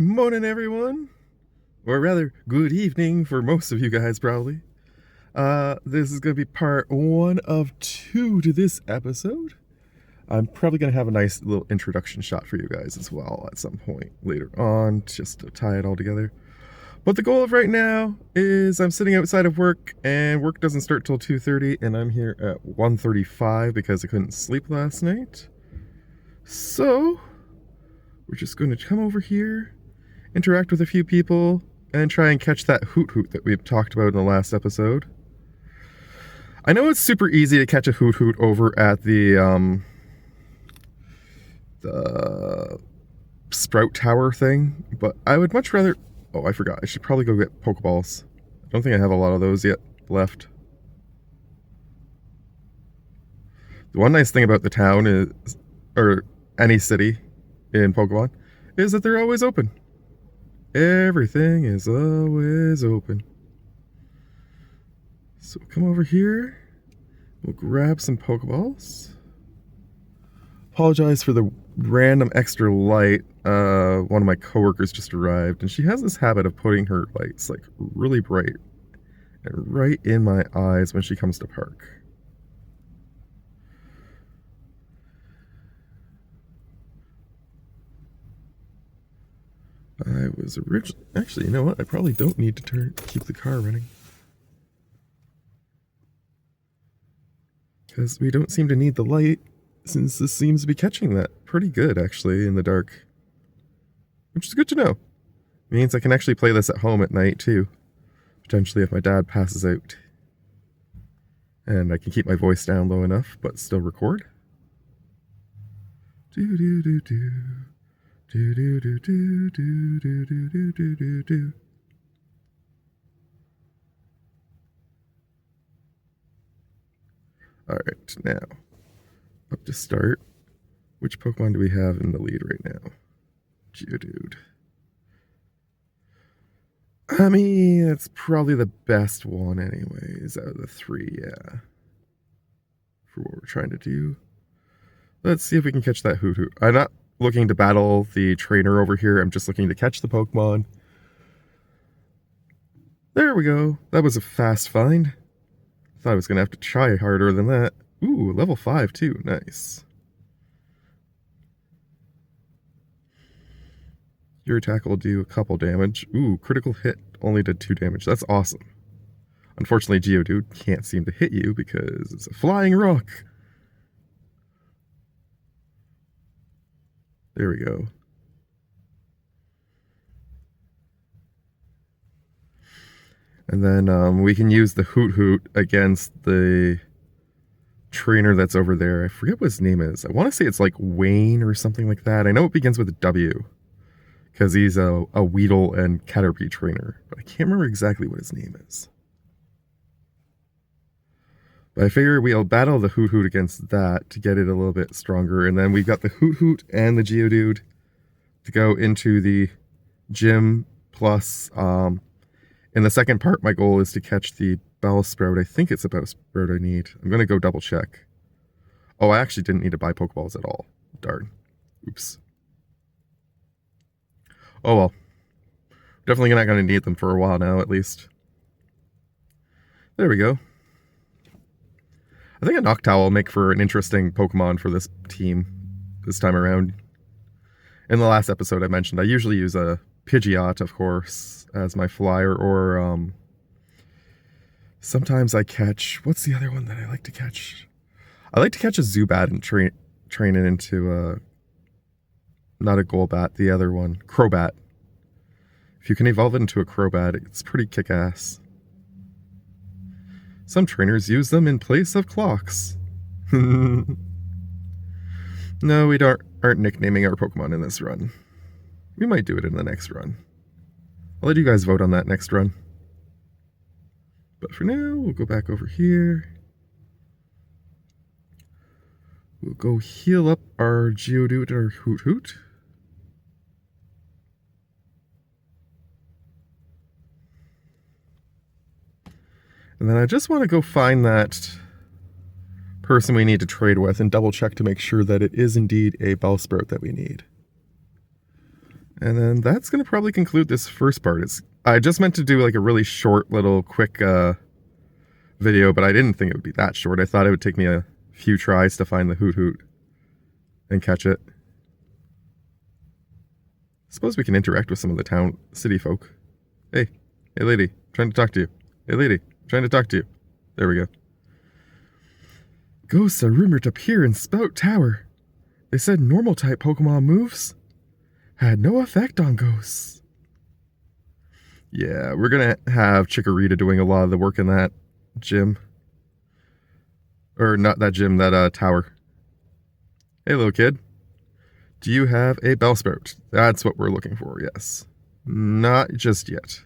Morning, everyone. Or rather, good evening for most of you guys, probably. This is going to be part 1 of 2 to this episode. I'm probably going to have a nice little introduction shot for you guys as well at some point later on, just to tie it all together. But the goal of right now is I'm sitting outside of work, and work doesn't start till 2:30, and I'm here at 1:35 because I couldn't sleep last night. So, we're just going to come over here, interact with a few people, and try and catch that hoot that we've talked about in the last episode. I know it's super easy to catch a hoot over at the Sprout Tower thing, but I would much rather... Oh, I forgot. I should probably go get Pokeballs. I don't think I have a lot of those yet left. The one nice thing about the town is, or any city in Pokemon, is that they're always open. Everything is always open. So we'll come over here. We'll grab some Pokeballs. Apologize for the random extra light. One of my coworkers just arrived, and she has this habit of putting her lights like really bright and right in my eyes when she comes to park. I was originally... Actually, you know what? I probably don't need to keep the car running. Because we don't seem to need the light, since this seems to be catching that pretty good, actually, in the dark. Which is good to know. It means I can actually play this at home at night, too. Potentially if my dad passes out. And I can keep my voice down low enough, but still record. Do-do-do-do. Do-do-do-do-do-do-do-do-do-do. Alright, now, up to start. Which Pokemon do we have in the lead right now? Geodude. I mean, it's probably the best one anyways, out of the 3, yeah. For what we're trying to do. Let's see if we can catch that hoot. I'm not looking to battle the trainer over here. I'm just looking to catch the Pokemon. There we go. That was a fast find. Thought I was going to have to try harder than that. Ooh, level 5 too. Nice. Your attack will do a couple damage. Ooh, critical hit only did 2 damage. That's awesome. Unfortunately, Geodude can't seem to hit you because it's a flying rock. There we go. And then we can use the hoot against the trainer that's over there. I forget what his name is. I want to say it's like Wayne or something like that. I know it begins with a W because he's a Weedle and Caterpie trainer, but I can't remember exactly what his name is. But I figure we'll battle the hoot against that to get it a little bit stronger. And then we've got the hoot and the Geodude to go into the gym. Plus, in the second part, my goal is to catch the Bellsprout. I think it's a Bellsprout I need. I'm going to go double check. Oh, I actually didn't need to buy Pokeballs at all. Darn. Oops. Oh well. Definitely not going to need them for a while now, at least. There we go. I think a Noctowl will make for an interesting Pokemon for this team this time around. In the last episode I mentioned, I usually use a Pidgeot, of course, as my flyer, or sometimes I catch... What's the other one that I like to catch? I like to catch a Zubat and train it into not a Golbat, the other one, Crobat. If you can evolve it into a Crobat, it's pretty kick-ass. Some trainers use them in place of clocks. No, we aren't nicknaming our Pokemon in this run. We might do it in the next run. I'll let you guys vote on that next run. But for now, we'll go back over here. We'll go heal up our Geodude and our hoot. And then I just want to go find that person we need to trade with and double check to make sure that it is indeed a Bellsprout that we need. And then that's going to probably conclude this first part. I just meant to do like a really short little quick video, but I didn't think it would be that short. I thought it would take me a few tries to find the hoot hoot and catch it. Suppose we can interact with some of the city folk. Hey lady, trying to talk to you. Hey lady, trying to talk to you. There we go. Ghosts are rumored to appear in Spout Tower. They said normal type Pokemon moves had no effect on ghosts. Yeah, we're gonna have Chikorita doing a lot of the work in that gym. Or not that gym, that tower. Hey little kid. Do you have a Bellsprout? That's what we're looking for, yes. Not just yet.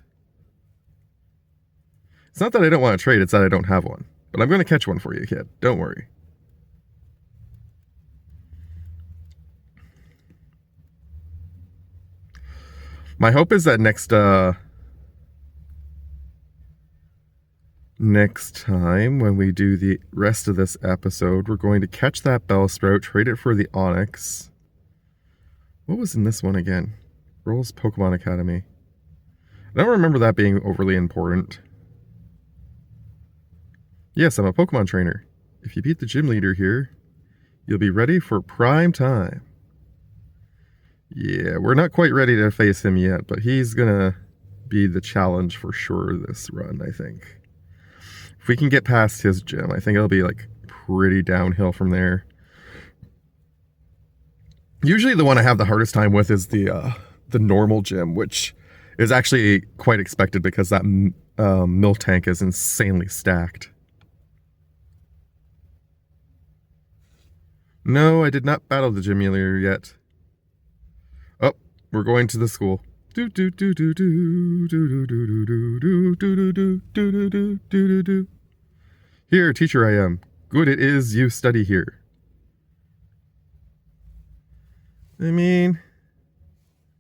It's not that I don't want to trade, it's that I don't have one. But I'm going to catch one for you, kid. Don't worry. My hope is that next time when we do the rest of this episode, we're going to catch that Bellsprout, trade it for the Onix. What was in this one again? Rolls Pokemon Academy. I don't remember that being overly important. Yes, I'm a Pokemon trainer. If you beat the gym leader here, you'll be ready for prime time. Yeah, we're not quite ready to face him yet, but he's gonna be the challenge for sure this run, I think. If we can get past his gym, I think it'll be like pretty downhill from there. Usually the one I have the hardest time with is the normal gym, which is actually quite expected because that milk tank is insanely stacked. No, I did not battle the gym leader yet. Oh, we're going to the school. Here, teacher I am. Good it is you study here. I mean,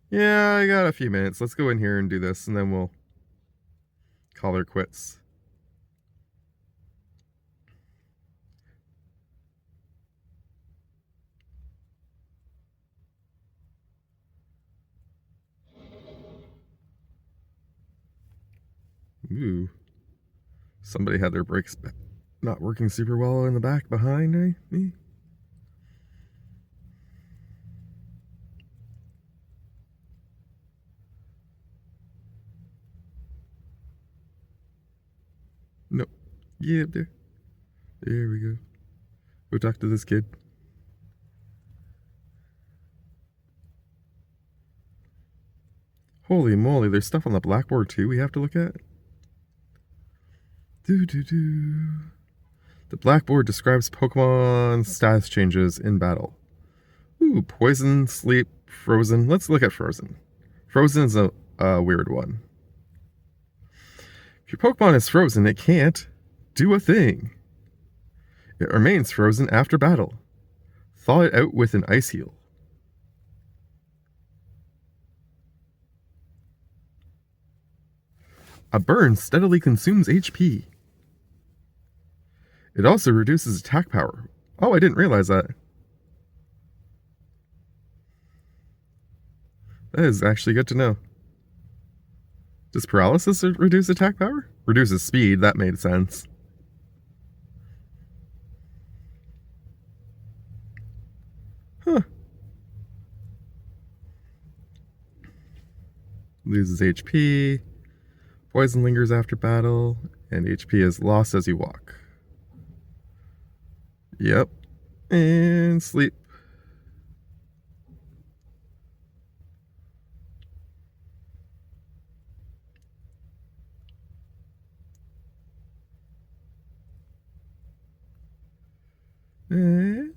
yeah, I got a few minutes. Let's go in here and do this, and then we'll call her quits. Ooh. Somebody had their brakes not working super well in the back behind me. No. Yeah, up there. There we go. Go talk to this kid. Holy moly, there's stuff on the blackboard too we have to look at. The blackboard describes Pokemon status changes in battle. Ooh, poison, sleep, frozen. Let's look at frozen. Frozen is a weird one. If your Pokemon is frozen, it can't do a thing. It remains frozen after battle. Thaw it out with an ice heal. A burn steadily consumes HP. It also reduces attack power. Oh, I didn't realize that. That is actually good to know. Does paralysis reduce attack power? Reduces speed, that made sense. Huh. Loses HP. Poison lingers after battle. And HP is lost as you walk. Yep. And sleep. And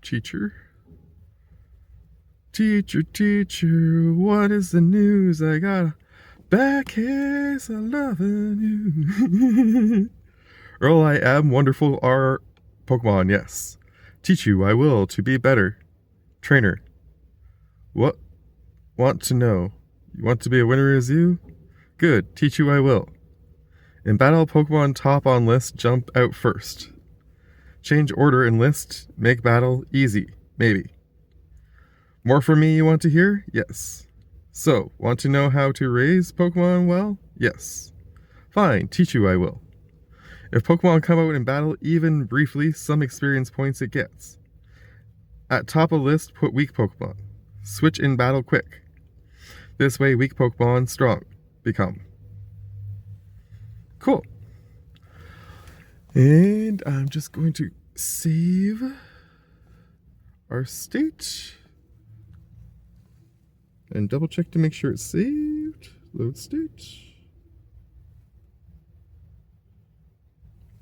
teacher. Teacher, what is the news? I got a back case of loving you. Earl, I am wonderful are Pokemon, yes. Teach you, I will, to be better. Trainer. What? Want to know. You want to be a winner as you? Good, teach you I will. In battle, Pokemon top on list jump out first. Change order in list, make battle easy, maybe. More from me you want to hear? Yes. So, want to know how to raise Pokemon well? Yes. Fine, teach you I will. If Pokemon come out in battle, even briefly, some experience points it gets. At top of list, put weak Pokemon. Switch in battle quick. This way, weak Pokemon strong become. Cool. And I'm just going to save our state and double check to make sure it's saved. Load state.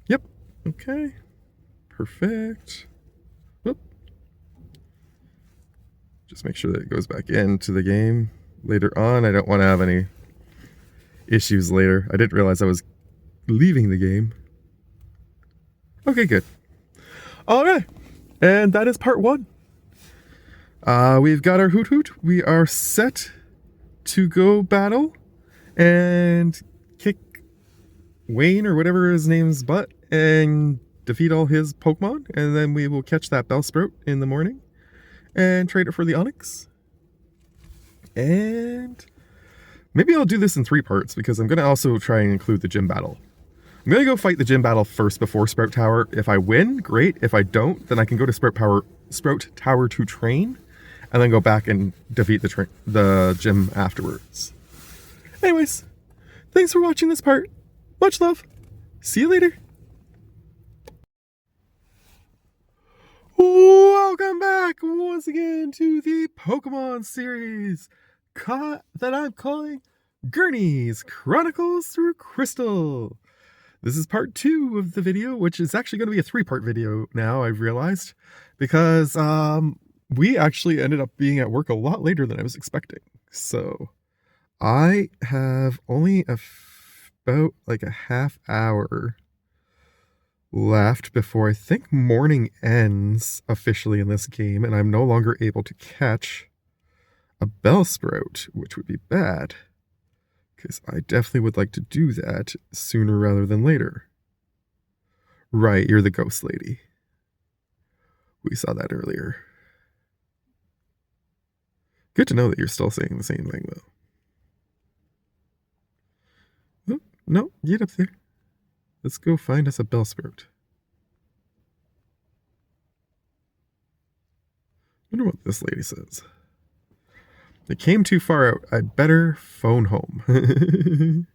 Yep. Okay. Perfect. Whoop. Just make sure that it goes back into the game later on. I don't want to have any issues later. I didn't realize I was leaving the game. Okay, good. All right. And that is part 1. We've got our hoot. We are set to go battle and kick Wayne or whatever his name's butt and defeat all his Pokemon. And then we will catch that Bellsprout in the morning and trade it for the Onix. And maybe I'll do this in 3 parts because I'm going to also try and include the gym battle. I'm going to go fight the gym battle first before Sprout Tower. If I win, great. If I don't, then I can go to Sprout Tower to train and then go back and defeat the gym afterwards. Anyways, thanks for watching this part. Much love. See you later. Welcome back once again to the Pokemon series that I'm calling Gernie's Chronicles through Crystal. This is part 2 of the video, which is actually going to be a 3-part video now, I've realized, because we actually ended up being at work a lot later than I was expecting. So I have only about like a half hour left before I think morning ends officially in this game, and I'm no longer able to catch a Bellsprout, which would be bad. Because I definitely would like to do that sooner rather than later. Right, you're the ghost lady. We saw that earlier. Good to know that you're still saying the same thing, though. Oh, no, get up there. Let's go find us a Bellsprout. Wonder what this lady says. It came too far out. I'd better phone home. Did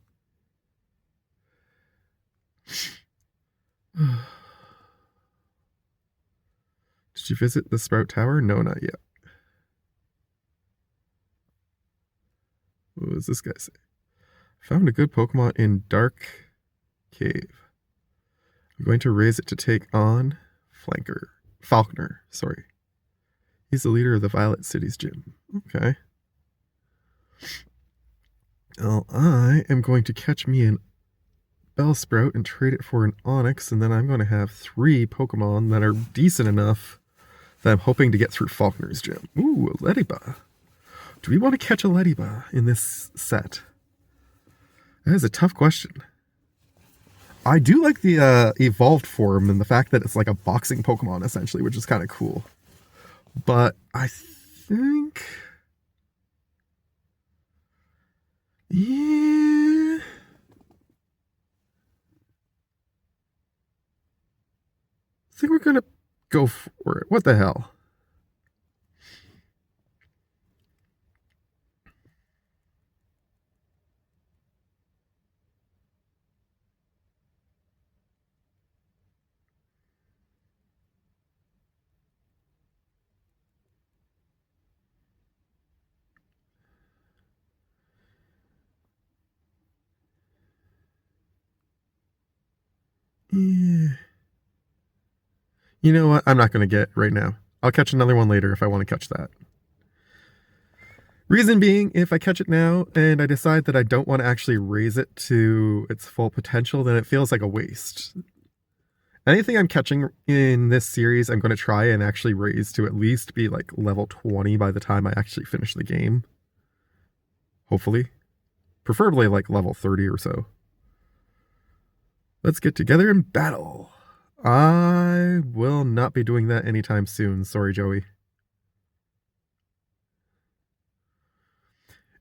you visit the Sprout Tower? No, not yet. What does this guy say? Found a good Pokemon in Dark Cave. I'm going to raise it to take on Falkner, sorry. He's the leader of the Violet City's gym. Okay. Well, I am going to catch me an Bellsprout and trade it for an Onix, and then I'm going to have 3 Pokemon that are decent enough that I'm hoping to get through Falkner's gym. Ooh, a Leddyba. Do we want to catch a Leddyba in this set? That is a tough question. I do like the evolved form and the fact that it's like a boxing Pokemon, essentially, which is kind of cool. But I think... yeah... I think we're gonna go for it. What the hell? Yeah. You know what? I'm not going to get it right now. I'll catch another one later if I want to catch that. Reason being, if I catch it now and I decide that I don't want to actually raise it to its full potential, then it feels like a waste. Anything I'm catching in this series, I'm going to try and actually raise to at least be like level 20 by the time I actually finish the game. Hopefully. Preferably like level 30 or so. Let's get together and battle. I will not be doing that anytime soon. Sorry, Joey.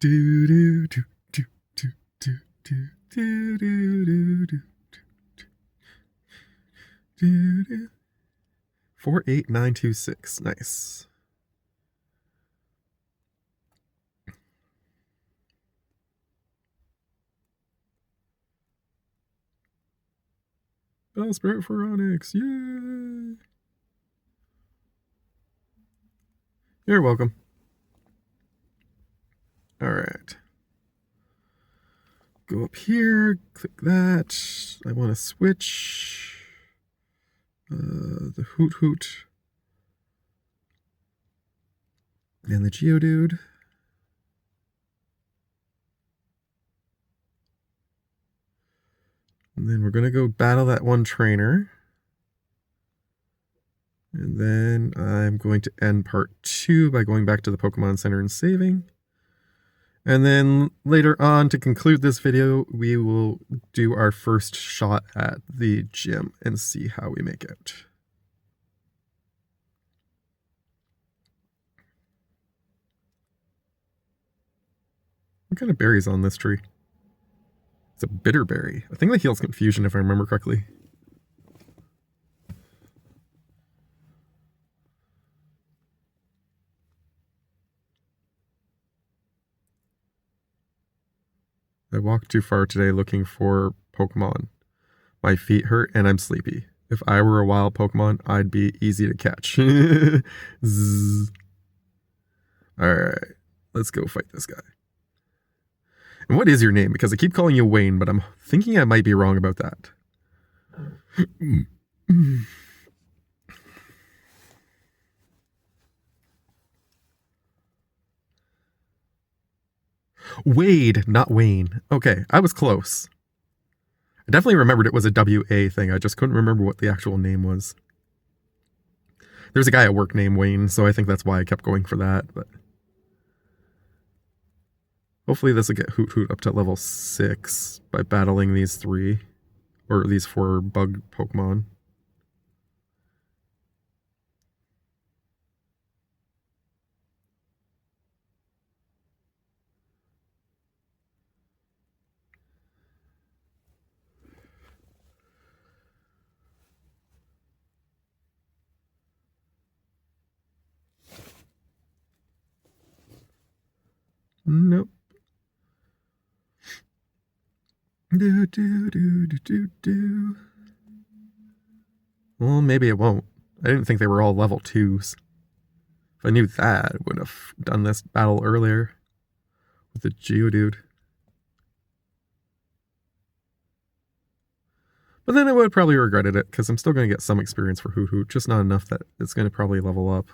Do do do do do do do do do do do do. 48926. Nice. Bellsprout for Onix. Yay! You're welcome. All right. Go up here, click that. I want to switch the hoot and the Geodude. And then we're going to go battle that one trainer. And then I'm going to end part 2 by going back to the Pokemon Center and saving. And then later on, to conclude this video, we will do our first shot at the gym and see how we make out. What kind of berry's on this tree? It's a bitter berry. I think that heals confusion if I remember correctly. I walked too far today looking for Pokemon. My feet hurt and I'm sleepy. If I were a wild Pokemon, I'd be easy to catch. Alright, let's go fight this guy. And what is your name? Because I keep calling you Wayne, but I'm thinking I might be wrong about that. Wade, not Wayne. Okay, I was close. I definitely remembered it was a WA thing. I just couldn't remember what the actual name was. There's a guy at work named Wayne, so I think that's why I kept going for that. But hopefully this will get Hoot up to level 6 by battling these 3, or these 4 bug Pokemon. Nope. Do. Well, maybe it won't. I didn't think they were all level 2s. If I knew that, I would have done this battle earlier with the Geodude. But then I would have probably regretted it, because I'm still going to get some experience for Hoot, just not enough that it's going to probably level up.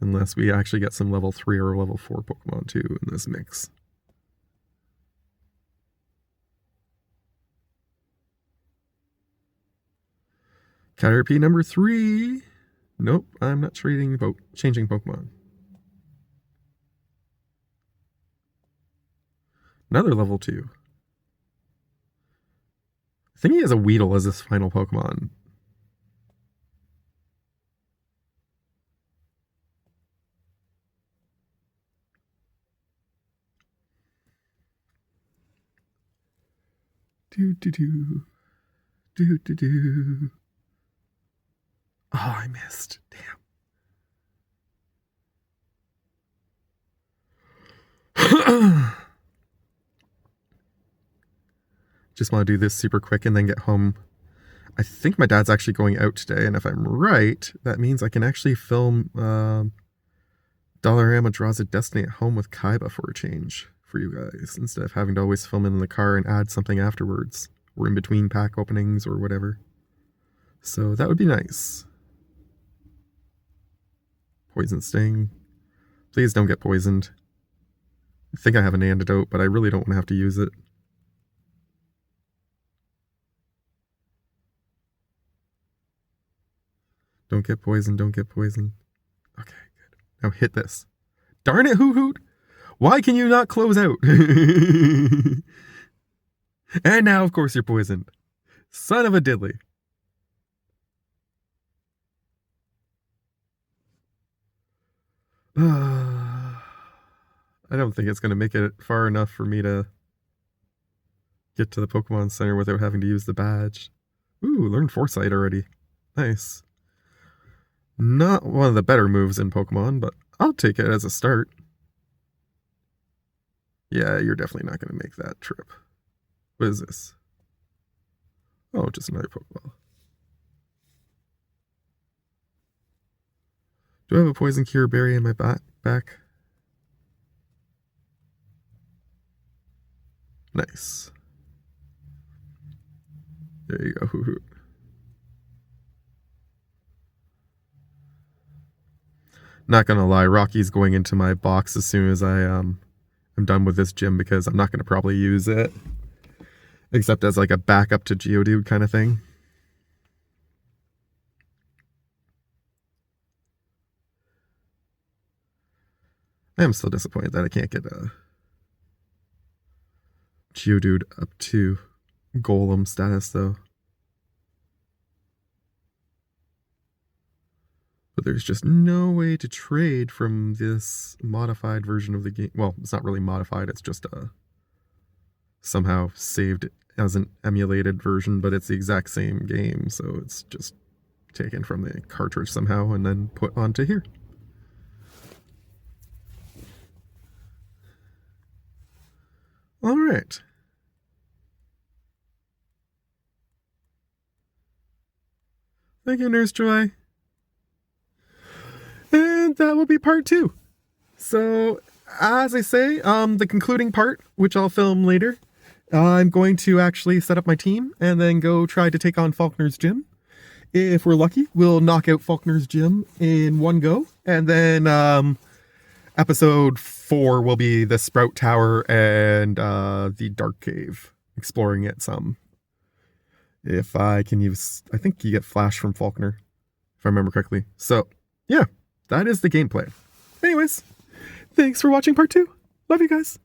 Unless we actually get some level 3 or level 4 Pokemon too in this mix. Caterpie number 3. Nope, I'm not changing Pokemon. Another level 2. I think he has a Weedle as his final Pokemon. Do. Oh, I missed. Damn. Just want to do this super quick and then get home. I think my dad's actually going out today, and if I'm right, that means I can actually film Dollarama Draws a Destiny at home with Kaiba for a change for you guys, instead of having to always film it in the car and add something afterwards, or in between pack openings or whatever. So that would be nice. Poison Sting. Please don't get poisoned. I think I have an antidote, but I really don't want to have to use it. Don't get poisoned, don't get poisoned. Okay, good. Now hit this. Darn it, Hoot! Why can you not close out? And now, of course, you're poisoned. Son of a diddly. I I don't think it's going to make it far enough for me to get to the Pokemon Center without having to use the badge. Ooh, learned Foresight already. Nice. Not one of the better moves in Pokemon, but I'll take it as a start. Yeah, you're definitely not going to make that trip. What is this? Oh, just another Pokeball. Do I have a Poison Cure Berry in my backpack? Nice. There you go, hoothoot. Not gonna lie, Rocky's going into my box as soon as I'm done with this gym because I'm not gonna probably use it. Except as like a backup to Geodude kind of thing. I am still disappointed that I can't get a Geodude up to Golem status though. But there's just no way to trade from this modified version of the game. Well, it's not really modified, it's just somehow saved as an emulated version, but it's the exact same game, so it's just taken from the cartridge somehow and then put onto here. All right. Thank you, Nurse Joy. And that will be part 2. So, as I say, the concluding part, which I'll film later, I'm going to actually set up my team and then go try to take on Falkner's gym. If we're lucky, we'll knock out Falkner's gym in one go. And then episode 4 will be the Sprout Tower and the Dark Cave, exploring it some. If I can use, I think you get Flash from Falkner, if I remember correctly. So, yeah, that is the gameplay. Anyways, thanks for watching part 2. Love you guys.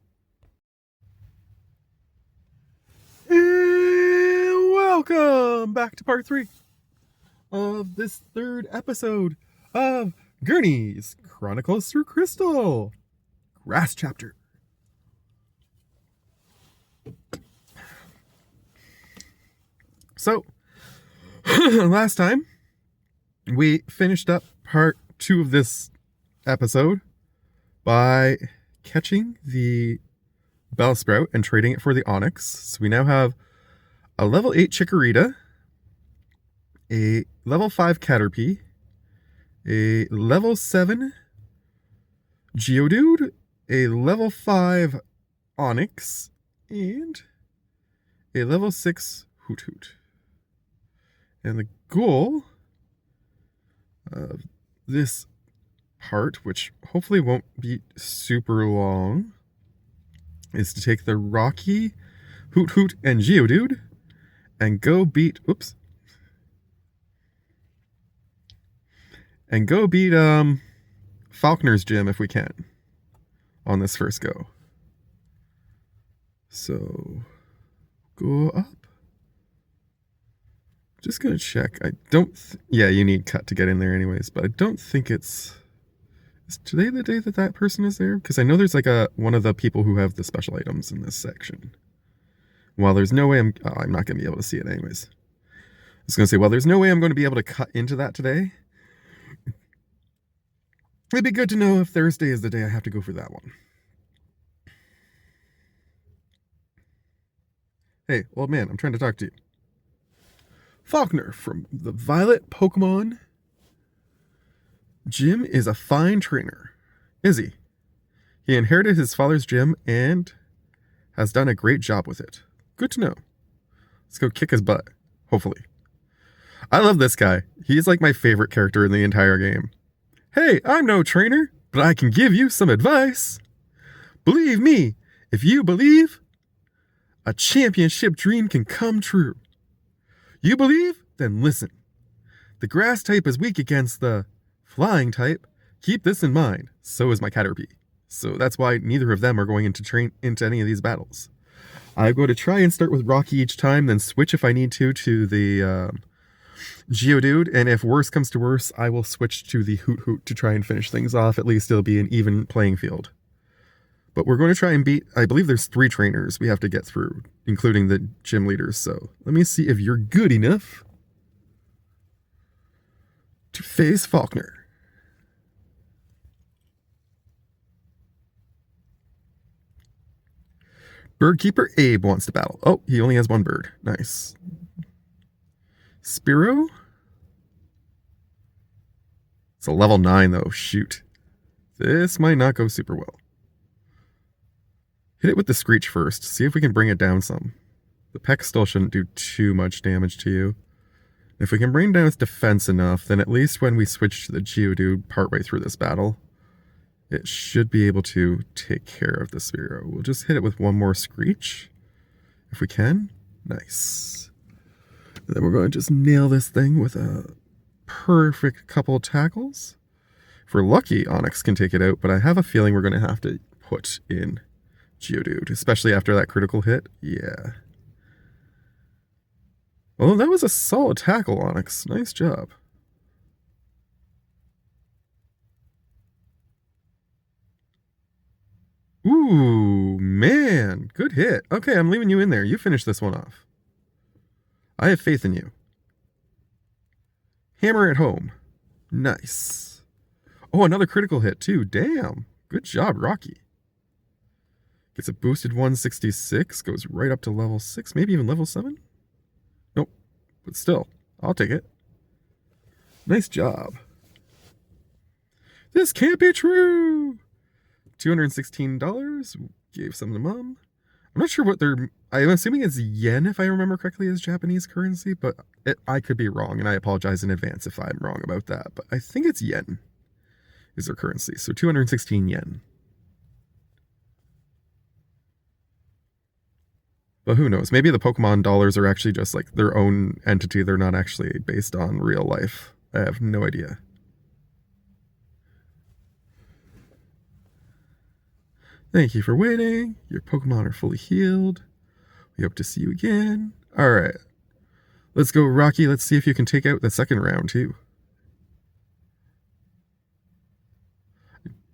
And welcome back to part 3 of this 3rd episode of Gernie's Chronicles through Crystal. Grass chapter. So, last time we finished up part 2 of this episode by catching the Bellsprout and trading it for the Onix. So we now have a level 8 Chikorita, a level 5 Caterpie, a level 7 Geodude, a level 5 Onix, and a level 6 hoothoot. And the goal of this part, which hopefully won't be super long, is to take the Rocky, Hoothoot, and Geodude and go beat, and go beat Falkner's gym if we can on this first go. So go up. Just gonna check. I don't. Yeah, you need cut to get in there anyways, but I don't think it's. Is today the day that that person is there? Because I know there's like one of the people who have the special items in this section. Well, there's no way I'm not gonna be able to see it anyways. I was gonna say, well, there's no way I'm going to be able to cut into that today. It'd be good to know if Thursday is the day I have to go for that one. Hey, old man, I'm trying to talk to you. Falkner from the Violet Pokemon Gym is a fine trainer, is he? He inherited his father's gym and has done a great job with it. Good to know. Let's go kick his butt, hopefully. I love this guy. He's like my favorite character in the entire game. Hey, I'm no trainer, but I can give you some advice. Believe me, if you believe, a championship dream can come true. You believe? Then listen. The grass type is weak against the flying type. Keep this in mind. So is my Caterpie. So that's why neither of them are going into any of these battles. I'm going to try and start with Rocky each time, then switch if I need to the Geodude, and if worse comes to worse, I will switch to the Hoothoot to try and finish things off. At least it'll be an even playing field. But we're going to try and beat, I believe there's 3 trainers we have to get through, including the gym leaders. So let me see if you're good enough to face Falkner. Birdkeeper Abe wants to battle. Oh, he only has 1 bird. Nice. Spiro? It's a level 9 though. Shoot. This might not go super well. Hit it with the Screech first. See if we can bring it down some. The Peck still shouldn't do too much damage to you. If we can bring down its defense enough, then at least when we switch to the Geodude partway through this battle, it should be able to take care of the Spiro. We'll just hit it with 1 more Screech. If we can. Nice. And then we're going to just nail this thing with a perfect couple of tackles. If we're lucky, Onix can take it out, but I have a feeling we're going to have to put in Geodude, especially after that critical hit. Yeah. Well, that was a solid tackle, Onix. Nice job. Ooh, man. Good hit. Okay, I'm leaving you in there. You finish this one off. I have faith in you. Hammer at home. Nice. Oh, another critical hit, too. Damn. Good job, Rocky. Gets a boosted 166. Goes right up to level 6. Maybe even level 7? Nope. But still, I'll take it. Nice job. This can't be true. $216. Gave some to Mom. I'm not sure what they're... I'm assuming it's yen, if I remember correctly, as Japanese currency, but I could be wrong, and I apologize in advance if I'm wrong about that. But I think it's yen is their currency, so 216 yen. But who knows? Maybe the Pokemon dollars are actually just like their own entity. They're not actually based on real life. I have no idea. Thank you for waiting. Your Pokemon are fully healed. We hope to see you again. All right. Let's go, Rocky. Let's see if you can take out the second round, too.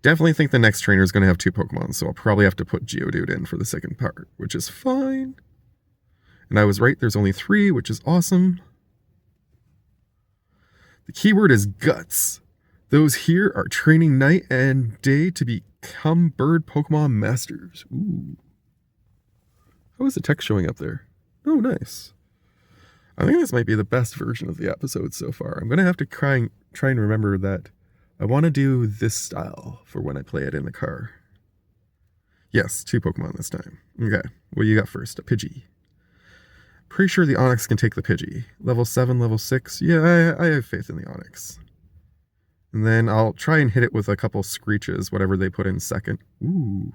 Definitely think the next trainer is going to have 2 Pokemon, so I'll probably have to put Geodude in for the second part, which is fine. And I was right, there's only 3, which is awesome. The keyword is guts. Those here are training night and day to become bird Pokemon masters. Ooh. How is the text showing up there? Oh, nice. I think this might be the best version of the episode so far. I'm going to have to try and remember that I want to do this style for when I play it in the car. Yes, 2 Pokemon this time. Okay, what do you got first? A Pidgey. Pretty sure the Onix can take the Pidgey. Level 7, level 6. Yeah, I have faith in the Onix. And then I'll try and hit it with a couple Screeches, whatever they put in second. Ooh.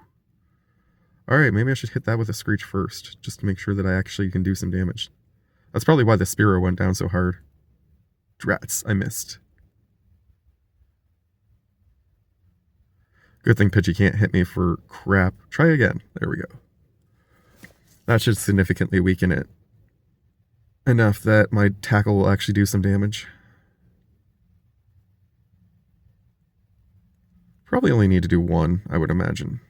Alright, maybe I should hit that with a Screech first, just to make sure that I actually can do some damage. That's probably why the Spiro went down so hard. Drats, I missed. Good thing Pidgey can't hit me for crap. Try again. There we go. That should significantly weaken it. Enough that my tackle will actually do some damage. Probably only need to do 1, I would imagine.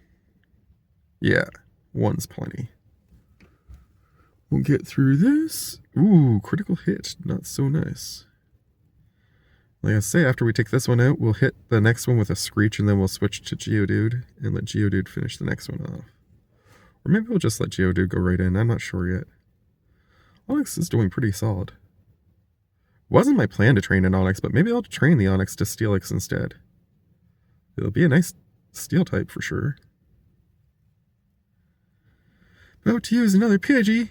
Yeah, 1's plenty. We'll get through this. Ooh, critical hit. Not so nice. Like I say, after we take this one out, we'll hit the next one with a Screech, and then we'll switch to Geodude and let Geodude finish the next one off. Or maybe we'll just let Geodude go right in. I'm not sure yet. Onix is doing pretty solid. Wasn't my plan to train an Onix, but maybe I'll train the Onix to Steelix instead. It'll be a nice Steel type for sure. About to use another Pidgey.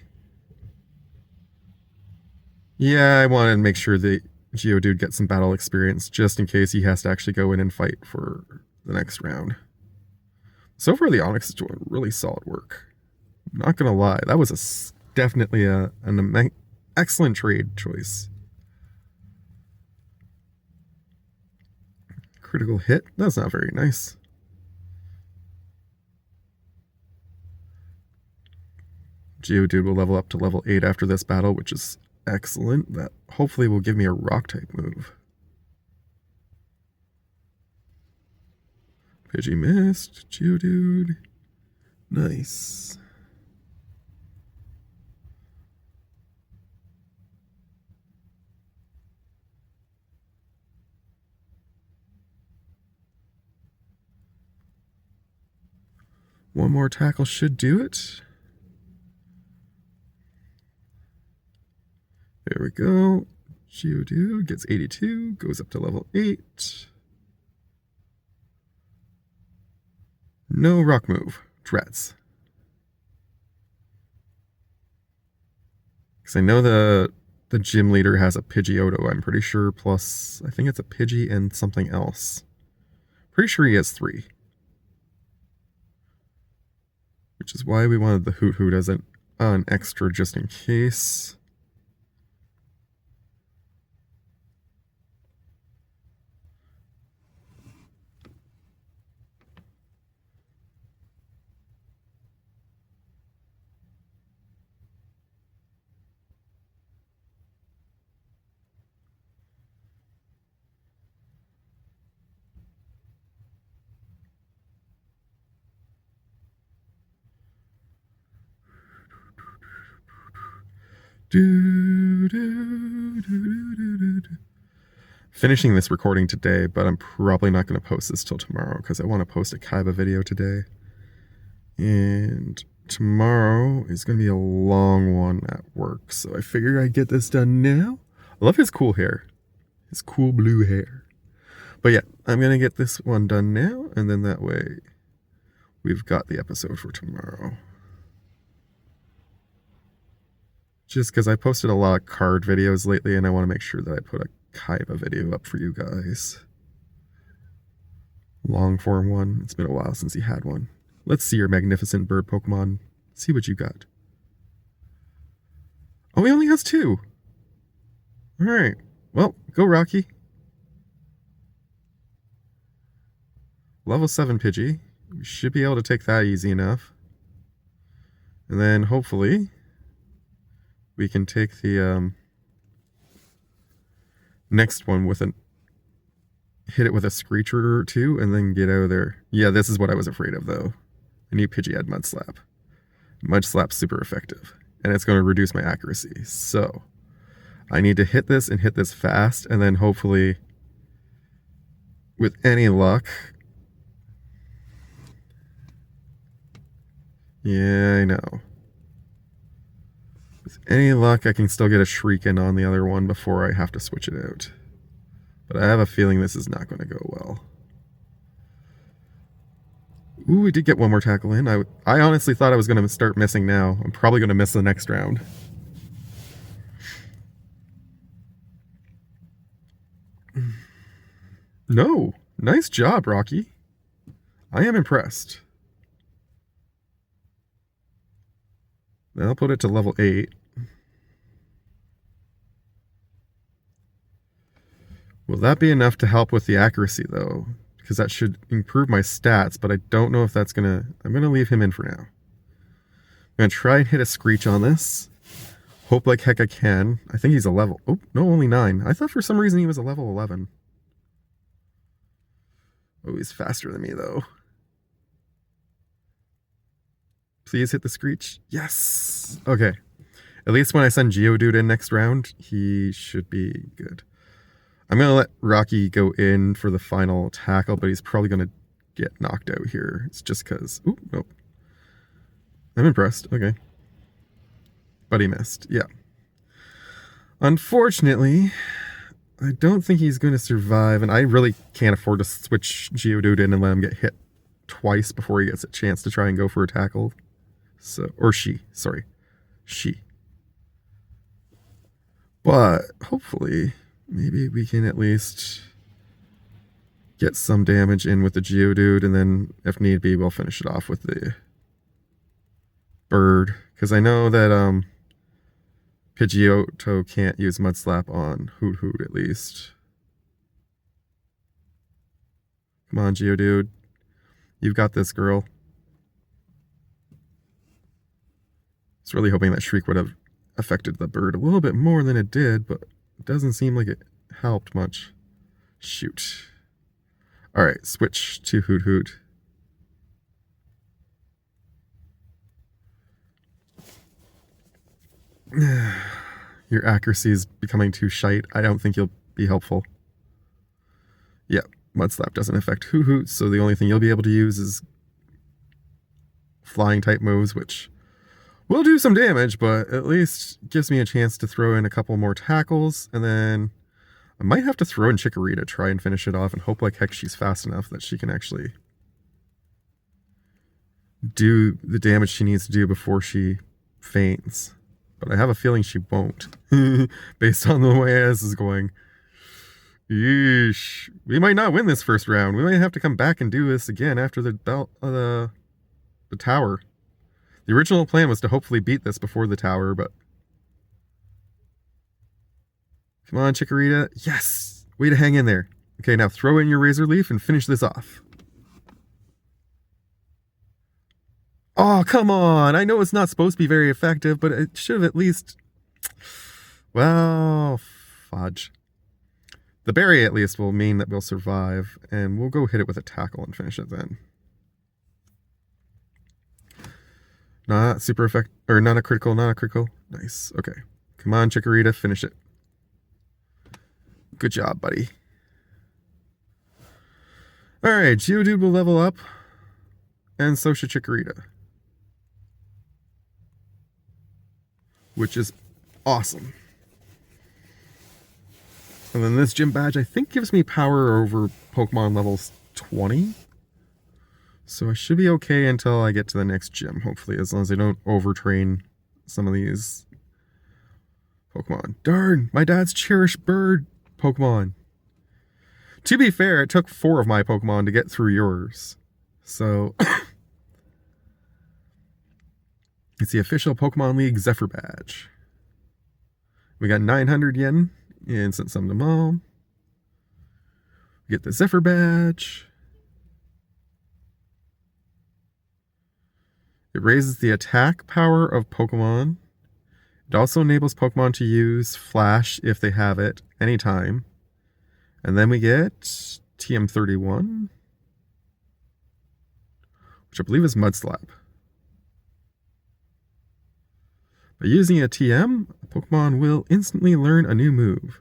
Yeah, I wanted to make sure that Geodude gets some battle experience just in case he has to actually go in and fight for the next round. So far, the Onix is doing really solid work. I'm not gonna lie, that was definitely an excellent trade choice. Critical hit? That's not very nice. Geodude will level up to level 8 after this battle, which is excellent. That hopefully will give me a rock-type move. Pidgey missed. Geodude. Nice. One more tackle should do it. There we go. Geodude gets 82, goes up to level 8. No rock move. Drats. Because I know the gym leader has a Pidgeotto, I'm pretty sure, plus I think it's a Pidgey and something else. Pretty sure he has 3. Which is why we wanted the Hoothoot as an extra just in case. Finishing this recording today, but I'm probably not going to post this till tomorrow because I want to post a Kaiba video today. And tomorrow is going to be a long one at work, so I figure I'd get this done now. I love his cool hair. His cool blue hair. But yeah, I'm going to get this one done now, and then that way we've got the episode for tomorrow. Just because I posted a lot of card videos lately, and I want to make sure that I put a Kaiba video up for you guys. Long form one. It's been a while since he had one. Let's see your magnificent bird Pokemon. See what you got. Oh, he only has 2. Alright. Well, go Rocky. Level 7 Pidgey. We should be able to take that easy enough. And then hopefully we can take the next one with hit it with a Screecher or 2 and then get out of there. Yeah, this is what I was afraid of though. I knew Pidgey had Mud Slap. Mud Slap's super effective. And it's going to reduce my accuracy. So I need to hit this and hit this fast, and then hopefully with any luck. Yeah, I know. With any luck, I can still get a Shriekin on the other one before I have to switch it out. But I have a feeling this is not going to go well. Ooh, we did get one more tackle in. I honestly thought I was going to start missing now. I'm probably going to miss the next round. No. Nice job, Rocky. I am impressed. I'll put it to level 8. Will that be enough to help with the accuracy, though? Because that should improve my stats, but I don't know if that's going to... I'm going to leave him in for now. I'm going to try and hit a Screech on this. Hope like heck I can. I think he's a level... Oh, no, only 9. I thought for some reason he was a level 11. Oh, he's faster than me, though. Please hit the Screech. Yes! Okay. At least when I send Geodude in next round, he should be good. I'm going to let Rocky go in for the final tackle, but he's probably going to get knocked out here. It's just because... Oop, nope. I'm impressed. Okay. But he missed. Yeah. Unfortunately, I don't think he's going to survive, and I really can't afford to switch Geodude in and let him get hit twice before he gets a chance to try and go for a tackle. So, or she. Sorry. She. But, hopefully... maybe we can at least get some damage in with the Geodude, and then, if need be, we'll finish it off with the bird. Because I know that Pidgeotto can't use Mud Slap on Hoothoot, at least. Come on, Geodude. You've got this, girl. I was really hoping that Shriek would have affected the bird a little bit more than it did, but... it doesn't seem like it helped much. Shoot. Alright, switch to Hoothoot. Your accuracy is becoming too shite. I don't think you'll be helpful. Yep, Mud Slap doesn't affect Hoot, so the only thing you'll be able to use is flying type moves, which will do some damage, but at least gives me a chance to throw in a couple more tackles, and then I might have to throw in Chikorita, try and finish it off, and hope like heck she's fast enough that she can actually do the damage she needs to do before she faints. But I have a feeling she won't, based on the way this is going. Yeesh. We might not win this first round. We might have to come back and do this again after the tower. The original plan was to hopefully beat this before the tower, but... Come on, Chikorita. Yes! Way to hang in there. Okay, now throw in your Razor Leaf and finish this off. Oh, come on! I know it's not supposed to be very effective, but it should have at least... Well, fudge. The berry at least will mean that we'll survive, and we'll go hit it with a tackle and finish it then. Not super effective, or not a critical, not a critical. Nice, okay. Come on, Chikorita, finish it. Good job, buddy. Alright, Geodude will level up, and so should Chikorita. Which is awesome. And then this gym badge, I think, gives me power over Pokemon levels 20. So I should be okay until I get to the next gym, hopefully, as long as I don't overtrain some of these Pokemon. Darn, my dad's cherished bird Pokemon. To be fair, it took 4 of my Pokemon to get through yours. So... It's the official Pokemon League Zephyr badge. We got 900 yen and sent some to Mom. We get the Zephyr badge. It raises the attack power of Pokemon. It also enables Pokemon to use Flash if they have it anytime. And then we get TM31, which I believe is Mud Slap. By using a TM, a Pokemon will instantly learn a new move.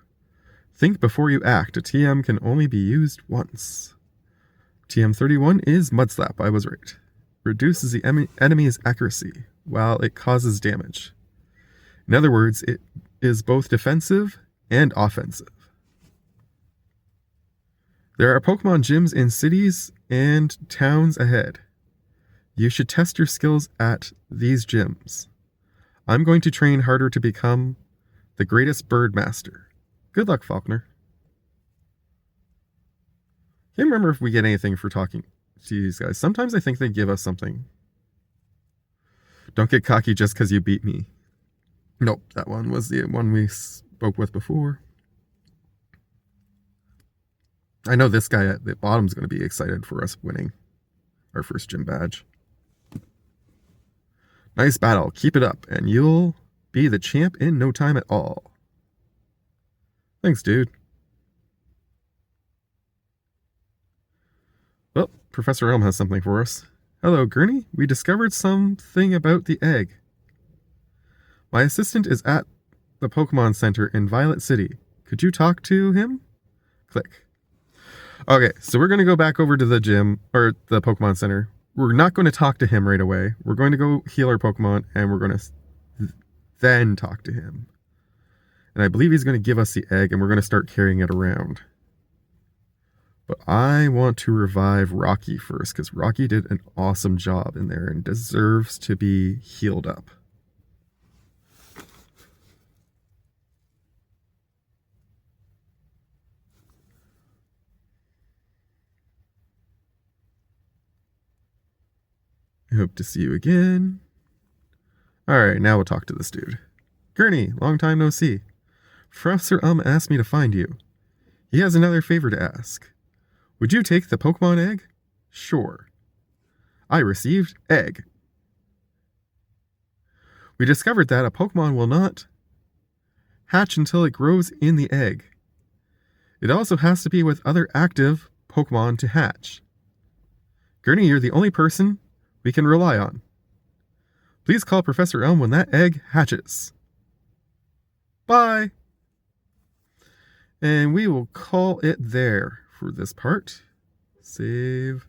Think before you act. A TM can only be used once. TM31 is Mud Slap, I was right. Reduces the enemy's accuracy while it causes damage. In other words, it is both defensive and offensive. There are Pokemon gyms in cities and towns ahead. You should test your skills at these gyms. I'm going to train harder to become the greatest bird master. Good luck, Falkner. Can't remember if we get anything for talking to these guys. Sometimes I think they give us something. Don't get cocky just because you beat me. Nope, that one was the one we spoke with before. I know this guy at the bottom's going to be excited for us winning our first gym badge. Nice battle. Keep it up, and you'll be the champ in no time at all. Thanks, dude. Well, Professor Elm has something for us. Hello, Gernie. We discovered something about the egg. My assistant is at the Pokemon Center in Violet City. Could you talk to him? Click. Okay, so we're going to go back over to the gym, or the Pokemon Center. We're not going to talk to him right away. We're going to go heal our Pokemon, and we're going to then talk to him. And I believe he's going to give us the egg, and we're going to start carrying it around. But I want to revive Rocky first, because Rocky did an awesome job in there and deserves to be healed up. I hope to see you again. Alright, now we'll talk to this dude. Gernie, long time no see. Professor asked me to find you. He has another favor to ask. Would you take the Pokemon egg? Sure. I received egg. We discovered that a Pokemon will not hatch until it grows in the egg. It also has to be with other active Pokemon to hatch. Gernie, you're the only person we can rely on. Please call Professor Elm when that egg hatches. Bye. And we will call it there for this part. Save.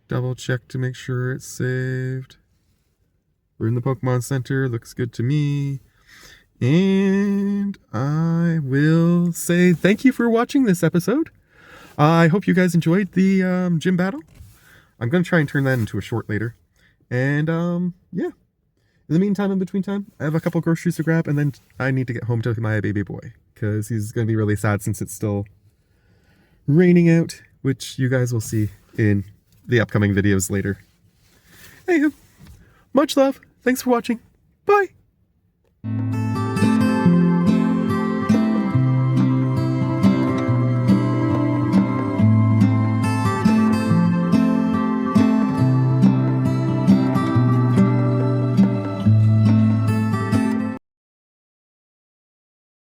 Double check to make sure it's saved. We're in the Pokemon Center. Looks good to me. And I will say thank you for watching this episode. I hope you guys enjoyed the gym battle. I'm going to try and turn that into a short later. And yeah. In the meantime, in between time, I have a couple groceries to grab, and then I need to get home to my baby boy, because he's going to be really sad since it's still raining out, which you guys will see in the upcoming videos later. Anywho, much love. Thanks for watching. Bye.